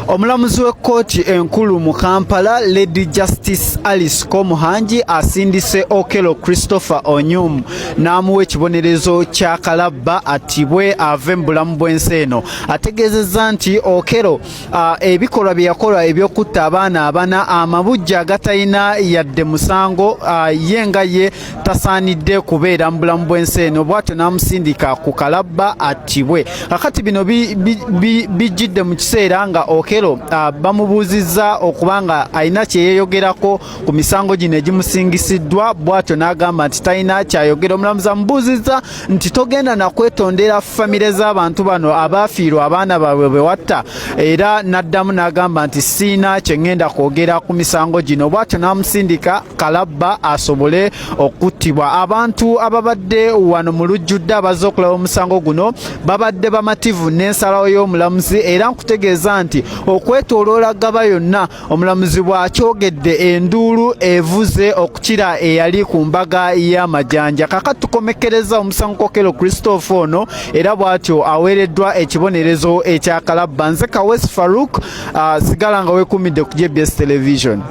Omulamuzi w'ekkooti enkulu mu Kampala Lady Justice Alice Komuhangi asindise Okello Christopher Onyum n'amuwa ekibonerezo kya kalabba attibwe ave mu bulamu bw'ensi eno. Ategeezezza nti Okello ebikolwa bye yakola eby'okutta abaana abana amabujja agatalina yadde musango ye nga ye tasaanidde kubeera mu bulamu bw'ensi eno, bw'atyo n'amusindika ku kalabba attibwe. Kakati bino bijjidde mu kiseera nga Okello bamubuuzizza okubanga alina kye yeeyogerako ku misango gino egimusingisiddwa, bw'atyo n'agamba nti talina kyayogera. Omulamuzi amubuuzizza nti togenda na kwetondera famire z'abantu bano abaafiirwa abaana baabwe bwe watta, era n'addamu n'agamba nti siina kye ŋŋenda kwogera ku misango gino, bw'atyo n'amusindika kalabba asobole okuttibwa. Abantu ababadde wano mu lujjudde abazze okulaba omusango guno babadde bamativu n'ensalawo y'omulamuzi, era nkutegeeza nti okwetooloola gaba yonna omulamuzi bw'akyogedde enduulu evuze okukira eyali ku mbaga y'amajanja. Kakati tukomekkereza omusango Okello Christopher ono, era bw'atyo aweereddwa ekibonerezo ekya kalabba. Nze Kawesi Farouk, sigala nga weekuumidde ku JBS Television.